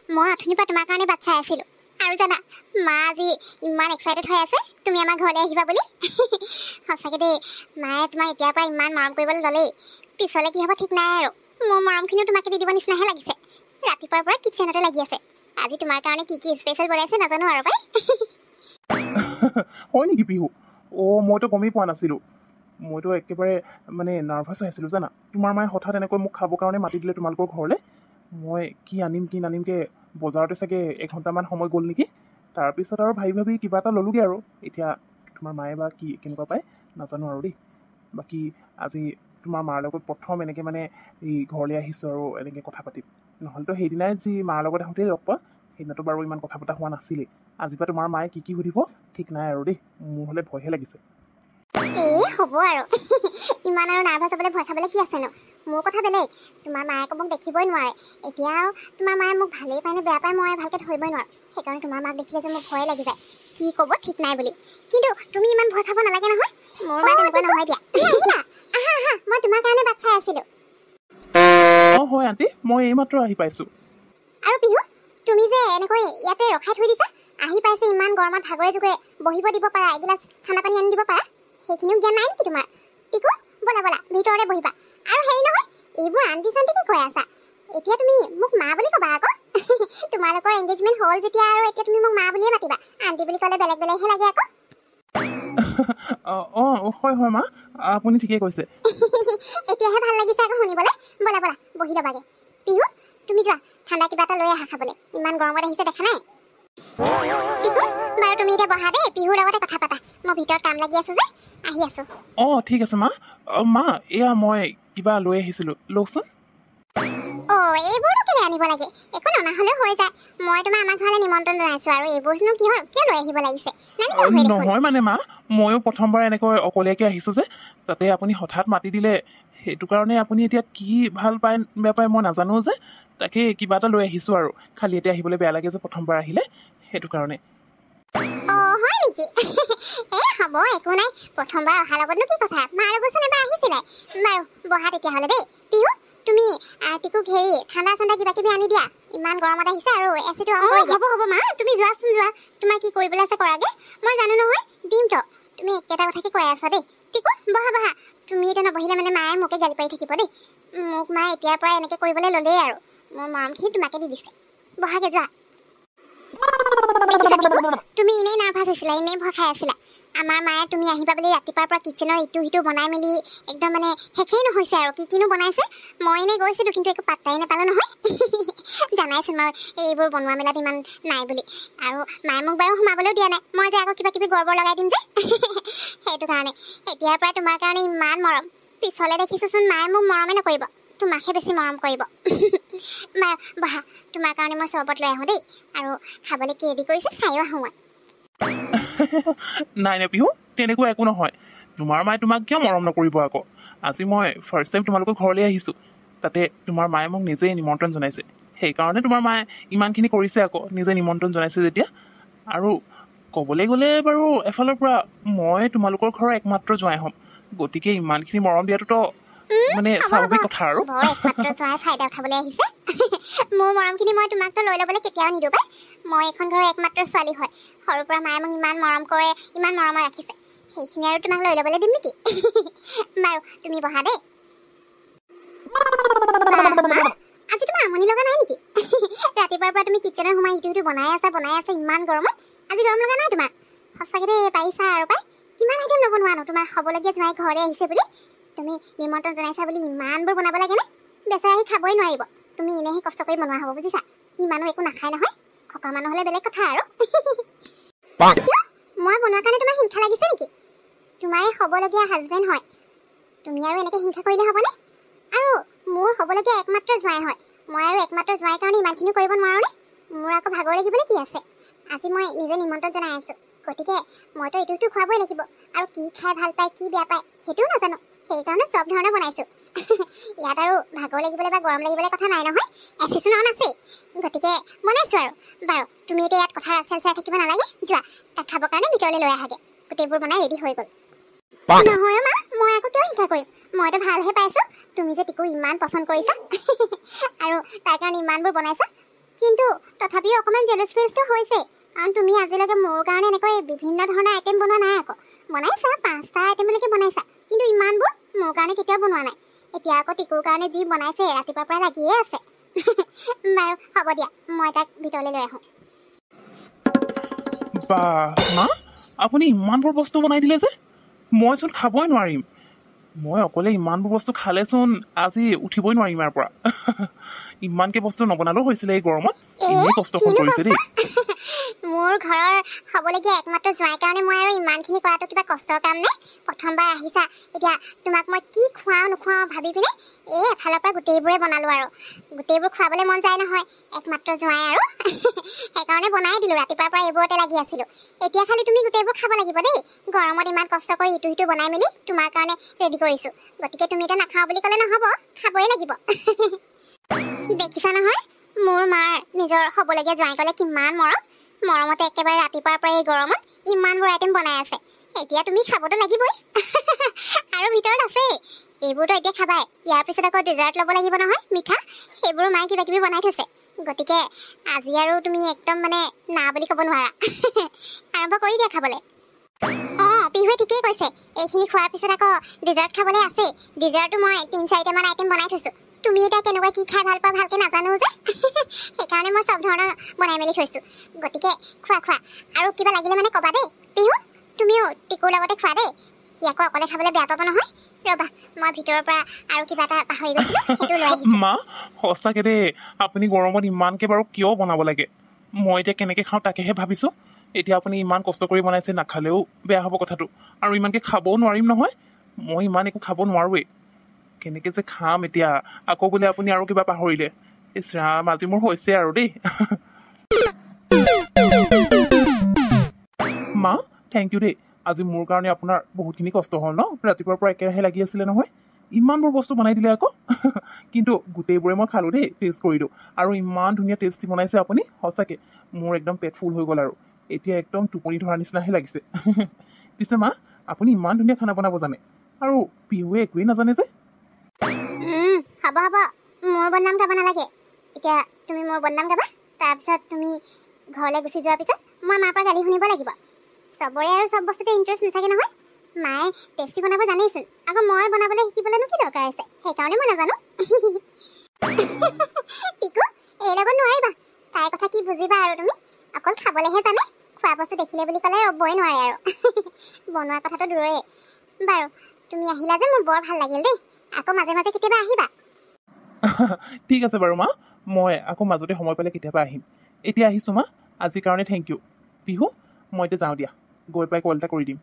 মই অথনিৰ পৰা তোমাৰ কাৰণে বাট চাই আছিলোঁ আৰু জানা মা আজি ইমান এক্সাইটেড হৈ আছে তুমি আমাৰ ঘৰলৈ আহিবা বুলি সঁচাকৈ দেই মায়ে তোমাক এতিয়াৰ পৰা ইমান মৰম কৰিবলৈ ল'লেই পিছলৈ কি হ'ব ঠিক নাই আৰু মোৰ মৰমখিনিও তোমাকে দি দিব নিচিনাহে লাগিছে ৰাতিপুৱাৰ পৰা কিটচেনতে লাগি আছে আজি তোমাৰ কাৰণে কি কি স্পেচিয়েল বনাইছে নাজানো আৰু পাই হয় নেকি পিহু মইতো গমেই পোৱা নাছিলোঁ মইতো একেবাৰে মানে নাৰ্ভাছ হৈ আছিলোঁ জানা তোমাৰ মায়ে হঠাৎ এনেকৈ মোক খাবৰ কাৰণে মাতি দিলে তোমালোকৰ ঘৰলৈ মই কি নানিমকৈ বজাৰতে চাগে এঘণ্টামান সময় গ'ল নেকি তাৰপিছত আৰু ভাবি কিবা এটা ল'লোগৈ আৰু এতিয়া তোমাৰ মায়ে বা কি কেনেকুৱা পায় নাজানো আৰু দেই বাকী আজি তোমাৰ মাৰ লগত প্ৰথম এনেকৈ মানে এই ঘৰলৈ আহিছোঁ আৰু এনেকৈ কথা পাতিম নহ'লেতো সেইদিনাই যি মাৰ লগত আহোঁতেই লগ পোৱা সেইদিনাতো বাৰু ইমান কথা পতা হোৱা নাছিলেই আজিৰ পৰা তোমাৰ মায়ে কি সুধিব ঠিক নাই আৰু দেই মোৰ হ'লে ভয়হে লাগিছে হ'ব আৰু ইমান আৰু নাৰ্ভাছ হ'বলৈ ভয় খাবলৈ কি আছেনো মোৰ কথা বেলেগ তোমাৰ মায়ে আকৌ মোক দেখিবই নোৱাৰে এতিয়া তোমাৰ মায়ে মোক ভালেই পায় নে বেয়া পায় মই ভালকৈ ধৰিবই নোৱাৰোঁ সেইকাৰণে তোমাৰ মাক দেখিলে যে মোৰ ভয় লাগি যায় কি ক'ব ঠিক নাই বুলি কিন্তু তুমি ইমান ভয় খাব নালাগে নহয় মোৰ মা তেনেকুৱা নহয় দিয়া আহিলা আহা মই তোমাৰ কাৰণে বাট চাই আছিলোঁ হয় আণ্টি মই এইমাত্ৰ আহি পাইছোঁ আৰু পিহু তুমি যে এনেকৈ ইয়াতে ৰখাই থৈ দিছা আহি পাইছে ইমান গৰমত ভাগৰে জোগৰে বহিব দিব পাৰা এগিলাচ ঠাণ্ডা পানী আনি দিব পাৰা সেইখিনিও জ্ঞান নাই নেকি তোমাৰ টিকু বলা ভিতৰতে বহিবা আৰু হেৰি নহয় এইবোৰ আণ্টি চাণ্টি কি কৈ আছা এতিয়া তুমি মোক মা বুলি ক'বা আকৌ তোমালোকৰ এংগেজমেণ্ট হ'ল যেতিয়া আৰু এতিয়া তুমি মোক মা বুলিয়ে মাতিবা আণ্টি বুলি ক'লে বেলেগহে লাগে আকৌ হয় মা আপুনি ঠিকেই কৈছে এতিয়াহে ভাল লাগিছে আকৌ শুনিবলৈ বলা বহি ল'বাগে পিহু তুমি যোৱা ঠাণ্ডা কিবা এটা লৈ আহা খাবলৈ ইমান গৰমত আহিছে দেখা নাই পিহু বাৰু তুমি এতিয়া বহা দেই পিহুৰ লগতে কথা পাতা মই ভিতৰত কাম লাগি আছো যে আহি আছো ঠিক আছে মা এয়া মই কিবা লৈ আহিছিলোঁ লওকচোন এইবোৰনো কেলৈ আনিব লাগে একো ননা হ'লেও হৈ যায় মই তোমাৰ আমাৰ ঘৰলৈ নিমন্ত্ৰণ জনাইছো আৰু এইবোৰনো কিয় লৈ আহিব লাগিছে নহয় মানে মা ময়ো প্ৰথমবাৰ এনেকৈ অকলীয়াকৈ আহিছোঁ যে তাতে আপুনি হঠাৎ মাতি দিলে সেইটো কাৰণে আপুনি এতিয়া কি ভাল পায় বেয়া পায় মই নাজানো যে তাকে কিবা এটা লৈ আহিছোঁ আৰু খালি এতিয়া আহিবলৈ বেয়া লাগে যে প্ৰথমবাৰ আহিলে সেইটো কাৰণে হয় নেকি হ'ব একো নাই প্ৰথমবাৰ অহাৰ লগতনো কি কথা মাৰ লগতচোন এবাৰ আহিছিলে বাৰু বহা তেতিয়াহ'লে দেই পিহু তুমি টিকুক হেৰি ঠাণ্ডা কিবা কিবি আনি দিয়া ইমান গৰমত আহিছে আৰু এচিটো হ'ব মা তুমি যোৱাচোন যোৱা তোমাৰ কি কৰিবলৈ আছে কৰাগে মই জানো নহয় দিমতো তুমি একেটা কথাকে কৈ আছা দেই টিকু বহা তুমি এতিয়া নবহিলে মানে মায়ে মোকে গালি পাৰি থাকিব দেই মোক মায়ে এতিয়াৰ পৰা এনেকৈ কৰিবলৈ ল'লেই আৰু মোৰ মৰমখিনি তোমাকে দি দিছে বহাগে যোৱা তুমি এনেই নাৰ্ভাছ হৈছিলা এনেই ভয় খাই আছিলা আমাৰ মায়ে তুমি আহিবা বুলি ৰাতিপুৱাৰ পৰা কিটচেনৰ ইটো সিটো বনাই মেলি একদম মানে শেষেই নহৈছে আৰু কিনো বনাইছে মই এনেই গৈছিলোঁ কিন্তু একো পাত্তাই নাপালোঁ নহয় জানাইচোন মই এইবোৰ বনোৱা মেলাত ইমান নাই বুলি আৰু মায়ে মোক বাৰু সোমাবলৈও দিয়া নাই মই যে আকৌ কিবা কিবি গড়বৰ লগাই দিম যে সেইটো কাৰণে এতিয়াৰ পৰা তোমাৰ কাৰণে ইমান মৰম পিছলৈ দেখিছোঁচোন মায়ে মোক মৰমে নকৰিব তোমাকহে বেছি মৰম কৰিব বহা তোমাৰ কাৰণে মই চৰবত লৈ আহোঁ দেই আৰু খাবলৈ কি ৰেডি কৰিছে চায়ো আহোঁ মই নাই পিহু তেনেকুৱা একো নহয় তোমাৰ মায়ে তোমাক কিয় মৰম নকৰিব আকৌ আজি মই ফাৰ্ষ্ট টাইম তোমালোকৰ ঘৰলৈ আহিছোঁ তাতে তোমাৰ মায়ে মোক নিজেই নিমন্ত্ৰণ জনাইছে সেইকাৰণে তোমাৰ মায়ে ইমানখিনি কৰিছে আকৌ নিজে নিমন্ত্ৰণ জনাইছে যেতিয়া আৰু ক'বলৈ গ'লে বাৰু এফালৰ পৰা মই তোমালোকৰ ঘৰৰ একমাত্ৰ জোঁৱাই হ'ম গতিকে ইমানখিনি মৰম দিয়াটোতো মানে স্বাভাৱিক কথা আৰু ফাইদা উঠাবলৈ আহিছে মোৰ মৰমখিনি মই তোমাকতো লৈ ল'বলৈ কেতিয়াও নিদিওঁ পাই মই এখন ঘৰৰ একমাত্ৰ ছোৱালী হয় সৰুৰ পৰা মায়ে মোক ইমান মৰম কৰে ইমান মৰমত ৰাখিছে সেইখিনি আৰু তোমাক লৈ ল'বলৈ দিম নেকি বাৰু তুমি বহা দেই আজি তোমাৰ আমনি লগা নাই নেকি ৰাতিপুৱাৰ পৰা তুমি কিটচেনত সোমাই ইটো সিটো বনাই আছা ইমান গৰমত আজি গৰম লগা নাই তোমাৰ সঁচাকৈ দেই পাৰিছা আৰু পাই কিমান আইটেম নবনোৱানো তোমাৰ হ'বলগীয়া জোঁৱাই ঘৰলৈ আহিছে বুলি তুমি নিমন্ত্ৰণ জনাইছা বুলি ইমানবোৰ বনাব লাগেনে বেচাৰা আহি খাবই নোৱাৰিব তুমি এনেহে কষ্ট কৰি বনোৱা হ'ব বুজিছা সি মানুহ একো নাখায় নহয় খকা মানুহ হ'লে বেলেগ কথা আৰু মই বনোৱাৰ কাৰণে তোমাৰ হিংসা লাগিছে নেকি তোমাৰ হ'বলগীয়া হাজবেণ্ড হয় তুমি আৰু এনেকৈ হিংসা কৰিলে হ'বনে আৰু মোৰ হ'বলগীয়া একমাত্ৰ জোঁৱাই হয় মই আৰু একমাত্ৰ জোঁৱাইৰ কাৰণে ইমানখিনি কৰিব নোৱাৰোঁনে মোৰ আকৌ ভাগৰ লাগিবলৈ কি আছে আজি মই নিজে নিমন্ত্ৰণ জনাই আছোঁ গতিকে মইতো ইটো সিটো খুৱাবই লাগিব আৰু কি খাই ভাল পায় কি বেয়া পায় সেইটোও নাজানো সেইকাৰণে চব ধৰণৰ বনাইছোঁ ইয়াত আৰু ভাগৰ লাগিবলৈ বা গৰম লাগিবলৈ কথা নাই নহয় এচিটো অন আছেই গতিকে বনাইছোঁ আৰু বাৰু তুমি এতিয়া ইয়াত কথা চাই থাকিব নালাগে যোৱা তাক খাবৰ কাৰণে ভিতৰলৈ লৈ আহাগে গোটেইবোৰ বনাই ৰেডি হৈ গ'ল নহয় মা মই আকৌ কিয় হিংসা কৰিম মইতো ভালহে পাইছোঁ তুমি যে টিকু ইমান পচন্দ কৰিছা আৰু তাৰ কাৰণে ইমানবোৰ বনাইছা কিন্তু তথাপিও অকণমান জেলাছ ফিলটো হৈছে কাৰণ তুমি আজিলৈকে মোৰ কাৰণে এনেকৈ বিভিন্ন ধৰণৰ আইটেম বনোৱা নাই আকৌ বনাইছা 5টা আইটেমলৈকে বনাইছা কিন্তু ইমানবোৰ মোৰ কাৰণে কেতিয়াও বনোৱা নাই এতিয়া আকৌ টিকুৰ কাৰণে যি বনাইছে ৰাতিপুৱাৰ পৰা লাগিয়ে আছে বাৰু হ'ব দিয়া মই তাক ভিতৰলৈ লৈ আহোঁ বা মা আপুনি ইমানবোৰ বস্তু বনাই দিলে যে মইচোন খাবই নোৱাৰিম মই অকলে ইমানবোৰ বস্তু খালেচোন আজি উঠিবই নোৱাৰিম ইয়াৰ পৰা ইমানকে বস্তু নবনালেও হৈছিলে এই গৰমত এনেই কষ্ট কৰিছে দেই মোৰ ঘৰৰ হ'বলগীয়া একমাত্ৰ জোঁৱাইৰ কাৰণে মই আৰু ইমানখিনি কৰাটো কিবা কষ্টৰ কাম নে প্ৰথমবাৰ আহিছা এতিয়া তোমাক মই কি খুৱাওঁ নোখুৱাওঁ ভাবি পিনে এই এফালৰ পৰা গোটেইবোৰে বনালোঁ আৰু গোটেইবোৰ খুৱাবলৈ মন যায় নহয় একমাত্ৰ জোঁৱাই আৰু সেইকাৰণে বনাই দিলোঁ ৰাতিপুৱাৰ পৰা এইবোৰতে লাগি আছিলোঁ এতিয়া খালি তুমি গোটেইবোৰ খাব লাগিব দেই গৰমত ইমান কষ্ট কৰি ইটো সিটো বনাই মেলি তোমাৰ কাৰণে ৰেডি কৰিছোঁ গতিকে তুমি এতিয়া নাখাওঁ বুলি ক'লে নহ'ব খাবই লাগিব দেখিছা নহয় মোৰ মাৰ নিজৰ হ'বলগীয়া জোঁৱাইকলে কিমান মৰমতে একেবাৰে ৰাতিপুৱাৰ পৰা এই গৰমত ইমানবোৰ আইটেম বনাই আছে এতিয়া তুমি খাবতো লাগিবই আৰু ভিতৰত আছে এইবোৰতো এতিয়া খাবাই ইয়াৰ পিছত আকৌ ডেজাৰ্ট ল'ব লাগিব নহয় মিঠা সেইবোৰ মায়ে কিবা কিবি বনাই থৈছে গতিকে আজি আৰু তুমি একদম মানে না বুলি ক'ব নোৱাৰা আৰম্ভ কৰি দিয়া খাবলৈ অঁ পিহুৱে ঠিকেই কৈছে এইখিনি খোৱাৰ পিছত আকৌ ডেজাৰ্ট খাবলৈ আছে ডেজাৰ্টটো মই 3-4টামান আইটেম বনাই থৈছোঁ তুমি এতিয়া কেনেকুৱা কি খাই ভাল পোৱা ভালকৈ নাজানো যে সেইকাৰণে মই চব ধৰণৰ বনাই মেলি থৈছোঁ গতিকে খোৱা আৰু কিবা লাগিলে মানে ক'বা দেই পিহু তুমিও টিকুৰ লগতে খোৱা দেই সি আকৌ অকলে খাবলৈ বেয়া পাব নহয় ৰ'বা মই ভিতৰৰ পৰা আৰু কিবা এটা পাহৰি গৈছিলোঁ সেইটো লৈ আহিছোঁ মা সঁচাকে দেই আপুনি গৰমত ইমানকে বাৰু কিয় বনাব লাগে মই এতিয়া কেনেকৈ খাওঁ তাকেহে ভাবিছোঁ এতিয়া আপুনি ইমান কষ্ট কৰি বনাইছে নাখালেও বেয়া হ'ব কথাটো আৰু ইমানকৈ খাবও নোৱাৰিম নহয় মই ইমান একো খাব নোৱাৰোৱেই কেনেকৈ যে খাম এতিয়া আকৌ বোলে আপুনি আৰু কিবা পাহৰিলে ইছ ৰাম আজি মোৰ হৈছে আৰু দেই মা থেংক ইউ দেই আজি মোৰ কাৰণে আপোনাৰ বহুতখিনি কষ্ট হ'ল ন ৰাতিপুৱাৰ পৰা একেৰাহে লাগি আছিলে নহয় ইমানবোৰ বস্তু বনাই দিলে আকৌ কিন্তু গোটেইবোৰে মই খালোঁ দেই টেষ্ট কৰিলোঁ আৰু ইমান ধুনীয়া টেষ্টি বনাইছে আপুনি সঁচাকৈ মোৰ একদম পেট ফুল হৈ গ'ল আৰু এতিয়া একদম টোপনি ধৰাৰ নিচিনাহে লাগিছে পিছে মা আপুনি ইমান ধুনীয়া খানা বনাব জানে আৰু পিহুৱে একোৱেই নাজানে যে হ'ব মোৰ বদনাম গাব নালাগে এতিয়া তুমি মোৰ বদনাম গাবা তাৰপিছত তুমি ঘৰলৈ গুচি যোৱাৰ পিছত মই মাৰ পৰা গালি শুনিব লাগিব চবৰে আৰু চব বস্তুতে ইণ্টাৰেষ্ট নাথাকে নহয় মায়ে টেষ্টি বনাব জানেইচোন আকৌ মই বনাবলৈ শিকিবলৈনো কি দৰকাৰ আছে সেইকাৰণে মই নাজানো টিকু এই লগত নোৱাৰিবা তাইৰ কথা কি বুজিবা আৰু তুমি অকল খাবলৈহে জানে খোৱা বস্তু দেখিলে বুলি ক'লে ৰ'বই নোৱাৰে আৰু বনোৱাৰ কথাটো দূৰৰে বাৰু তুমি আহিলা যে মোৰ বৰ ভাল লাগিল দেই আকৌ মাজে মাজে কেতিয়াবা আহিবা ঠিক আছে বাৰু মা মই আকৌ মাজতে সময় পালে কেতিয়াবা আহিম এতিয়া আহিছোঁ মা আজিৰ কাৰণে থেংক ইউ পিহু মই এতিয়া যাওঁ দিয়া গৈ পাই কল এটা কৰি দিম